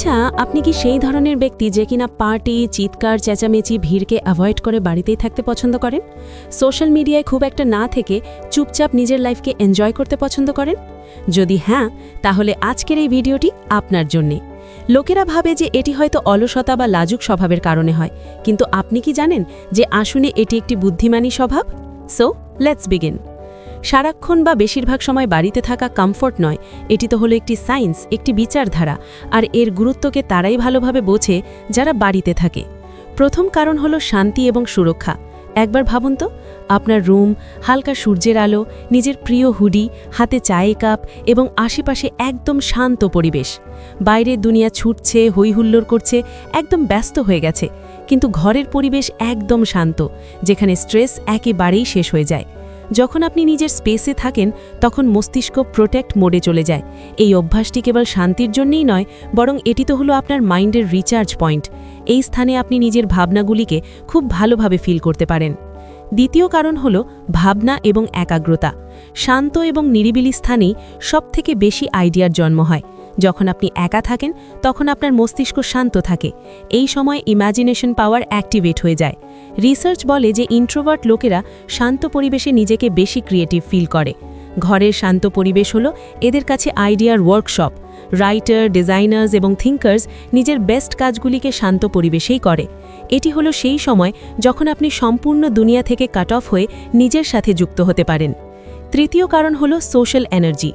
আচ্ছা, আপনি কি সেই ধরনের ব্যক্তি যে কিনা পার্টি, চিৎকার, চেঁচামেচি, ভিড়কে অ্যাভয়েড করে বাড়িতেই থাকতে পছন্দ করেন? সোশ্যাল মিডিয়ায় খুব একটা না থেকে চুপচাপ নিজের লাইফকে এনজয় করতে পছন্দ করেন? যদি হ্যাঁ, তাহলে আজকের এই ভিডিওটি আপনার জন্যে। লোকেরা ভাবে যে এটি হয়তো অলসতা বা লাজুক স্বভাবের কারণে হয়, কিন্তু আপনি কি জানেন যে আসলে এটি একটি বুদ্ধিমানী স্বভাব? So let's begin. সারাক্ষণ বা বেশিরভাগ সময় বাড়িতে থাকা কমফোর্ট নয়, এটি তো হলো একটি সায়েন্স, একটি বিচারধারা, আর এর গুরুত্বকে তারাই ভালোভাবে বোঝে যারা বাড়িতে থাকে। প্রথম কারণ হলো শান্তি এবং সুরক্ষা। একবার ভাবুন তো, আপনার রুম, হালকা সূর্যের আলো, নিজের প্রিয় হুডি, হাতে চায়ের কাপ এবং আশেপাশে একদম শান্ত পরিবেশ। বাইরের দুনিয়া ছুটছে, হইহুল্লোড় করছে, একদম ব্যস্ত হয়ে গেছে, কিন্তু ঘরের পরিবেশ একদম শান্ত, যেখানে স্ট্রেস একেবারেই শেষ হয়ে যায়। যখন আপনি নিজের স্পেসে থাকেন, তখন মস্তিষ্ক প্রোটেক্ট মোডে চলে যায়। এই অভ্যাসটি কেবল শান্তির জন্যই নয়, বরং এটি তো হলো আপনার মাইন্ডের রিচার্জ পয়েন্ট। এই স্থানে আপনি নিজের ভাবনাগুলিকে খুব ভালোভাবে ফিল করতে পারেন। দ্বিতীয় কারণ হলো ভাবনা এবং একাগ্রতা। শান্ত এবং নিরিবিলি স্থানেই সবথেকে বেশি আইডিয়ার জন্ম হয়। যখন আপনি একা থাকেন, তখন আপনার মস্তিষ্ক শান্ত থাকে। এই সময় ইমাজিনেশন পাওয়ার অ্যাক্টিভেট হয়ে যায়। রিসার্চ বলে যে ইন্ট্রোভার্ট লোকেরা শান্ত পরিবেশে নিজেকে বেশি ক্রিয়েটিভ ফিল করে। ঘরের শান্ত পরিবেশ হলো এদের কাছে আইডিয়ার ওয়ার্কশপ। রাইটার, ডিজাইনার্স এবং থিঙ্কার্স নিজের বেস্ট কাজগুলিকে শান্ত পরিবেশেই করে। এটি হলো সেই সময় যখন আপনি সম্পূর্ণ দুনিয়া থেকে কাট অফ হয়ে নিজের সাথে যুক্ত হতে পারেন। তৃতীয় কারণ হলো সোশ্যাল এনার্জি।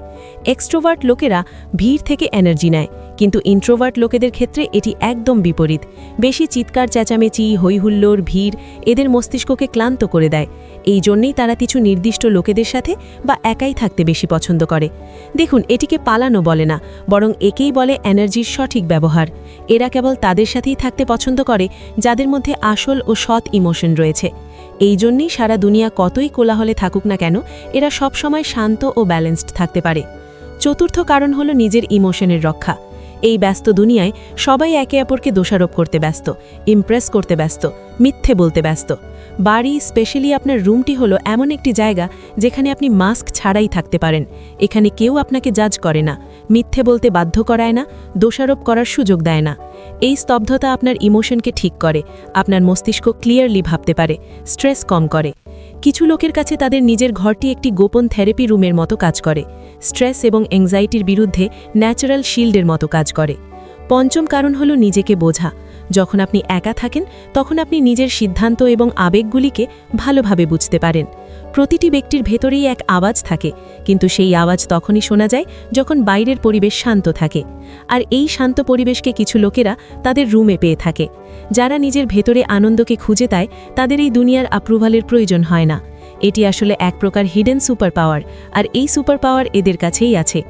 এক্সট্রোভার্ট লোকেরা ভিড় থেকে এনার্জি নেয়, কিন্তু ইন্ট্রোভার্ট লোকেদের ক্ষেত্রে এটি একদম বিপরীত। বেশি চিৎকার, চেঁচামেচি, হইহুল্লোড়, ভিড় এদের মস্তিষ্ককে ক্লান্ত করে দেয়। এই জন্যেই তারা কিছু নির্দিষ্ট লোকেদের সাথে বা একাই থাকতে বেশি পছন্দ করে। দেখুন, এটিকে পালানো বলে না, বরং একেই বলে এনার্জির সঠিক ব্যবহার। এরা কেবল তাদের সাথেই থাকতে পছন্দ করে যাদের মধ্যে আসল ও সৎ ইমোশন রয়েছে। এই জন্যই সারা দুনিয়া কতই কোলাহলে থাকুক না কেন, এরা সবসময় শান্ত ও ব্যালেন্সড থাকতে পারে। চতুর্থ কারণ হলো নিজের ইমোশনের রক্ষা। এই ব্যস্ত দুনিয়ায় সবাই একে অপরকে দোষারোপ করতে ব্যস্ত, ইমপ্রেস করতে ব্যস্ত, মিথ্যে বলতে ব্যস্ত। বাড়ি, স্পেশালি আপনার রুমটি হলো এমন একটি জায়গা যেখানে আপনি মাস্ক ছাড়াই থাকতে পারেন। এখানে কেউ আপনাকে জাজ করে না, মিথ্যে বলতে বাধ্য করায় না, দোষারোপ করার সুযোগ দেয় না। এই স্তব্ধতা আপনার ইমোশনকে ঠিক করে, আপনার মস্তিষ্ক ক্লিয়ারলি ভাবতে পারে, স্ট্রেস কম করে। কিছু লোকের কাছে তাদের নিজের ঘরটি একটি গোপন থেরাপি রুমের মতো কাজ করে, স্ট্রেস এবং অ্যাংজাইটির বিরুদ্ধে ন্যাচারাল শিল্ডের মতো কাজ করে। পঞ্চম কারণ হলো নিজেকে বোঝা। যখন আপনি একা থাকেন, তখন আপনি নিজের সিদ্ধান্ত এবং আবেগগুলিকে ভালোভাবে বুঝতে পারেন। প্রতিটি ব্যক্তির ভেতরেই এক আওয়াজ থাকে, কিন্তু সেই আওয়াজ তখনই শোনা যায় যখন বাইরের পরিবেশ শান্ত থাকে। আর এই শান্ত পরিবেশকে কিছু লোকেরা তাদের রুমে পেয়ে থাকে। যারা নিজের ভেতরে আনন্দকে খুঁজে পায়, তাদের এই দুনিয়ার অ্যাপ্রুভালের প্রয়োজন হয় না। এটি আসলে এক প্রকার হিডেন সুপার পাওয়ার, আর এই সুপার পাওয়ার এদের কাছেই আছে।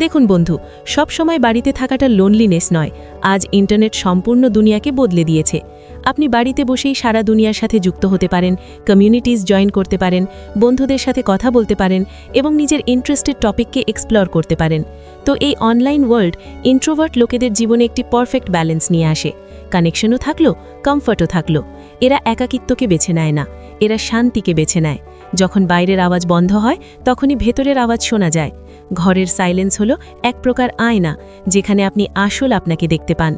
দেখুন বন্ধু, সব সময় বাড়িতে থাকাটা লোনলিনেস নয়। আজ ইন্টারনেট সম্পূর্ণ দুনিয়াকে বদলে দিয়েছে। আপনি বাড়িতে বসেই সারা দুনিয়ার সাথে যুক্ত হতে পারেন, কমিউনিটিজ জয়েন করতে পারেন, বন্ধুদের সাথে কথা বলতে পারেন এবং নিজের ইন্টারেস্টেড টপিককে এক্সপ্লোর করতে পারেন। তো এই অনলাইন ওয়ার্ল্ড ইন্ট্রোভার্ট লোকেদের জীবনে একটি পারফেক্ট ব্যালেন্স নিয়ে আসে। কানেকশনও থাকলো, কমফর্টও থাকলো। এরা একাকিত্বকে বেছে নেয় না, এরা শান্তিকে বেছে নেয়। যখন বাইরের আওয়াজ বন্ধ হয়, তখনই ভেতরের আওয়াজ শোনা যায়। ঘরের সাইলেন্স হলো এক প্রকার আয়না, যেখানে আপনি আসল আপনাকে দেখতে পান।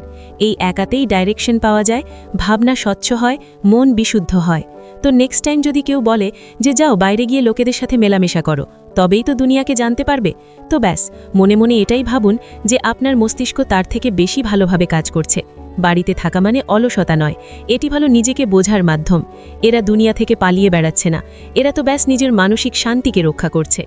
এই একাতেই ডাইরেকশন পাওয়া যায়, ভাবনা স্বচ্ছ হয়, মন বিশুদ্ধ হয়। তো নেক্সট টাইম যদি কেউ বলে যে যাও বাইরে গিয়ে লোকেদের সাথে মেলামেশা করো, তবেই তো দুনিয়াকে জানতে পারবে, তো ব্যাস, মনে মনে এটাই ভাবুন যে আপনার মস্তিষ্ক তার থেকে বেশি ভালোভাবে কাজ করছে। বাড়িতে থাকা মানে অলসতা নয়, এটি ভালো নিজেকে বোঝার মাধ্যম। এরা দুনিয়া থেকে পালিয়ে বেড়াচ্ছে না, এরা তো ব্যাস নিজের মানসিক শান্তিকে রক্ষা করছে।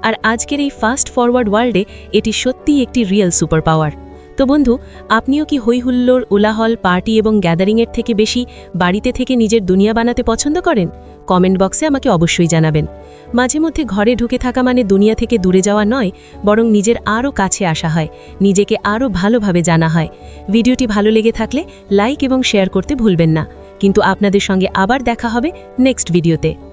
আর আজকের এই ফাস্ট ফরওয়ার্ড ওয়ার্ল্ডে এটি সত্যিই একটি রিয়েল সুপার পাওয়ার। তো বন্ধু, আপনিও কি হইহুল্লোড়, উলাহল, পার্টি এবং গ্যাদারিংয়ের থেকে বেশি বাড়িতে থেকে নিজের দুনিয়া বানাতে পছন্দ করেন? কমেন্ট বক্সে আমাকে অবশ্যই জানাবেন। মাঝে মধ্যে ঘরে ঢুকে থাকা মানে দুনিয়া থেকে দূরে যাওয়া নয়, বরং নিজের আরও কাছে আসা হয়, নিজেকে আরও ভালোভাবে জানা হয়। ভিডিওটি ভালো লেগে থাকলে লাইক এবং শেয়ার করতে ভুলবেন না। কিন্তু আপনাদের সঙ্গে আবার দেখা হবে নেক্সট ভিডিওতে।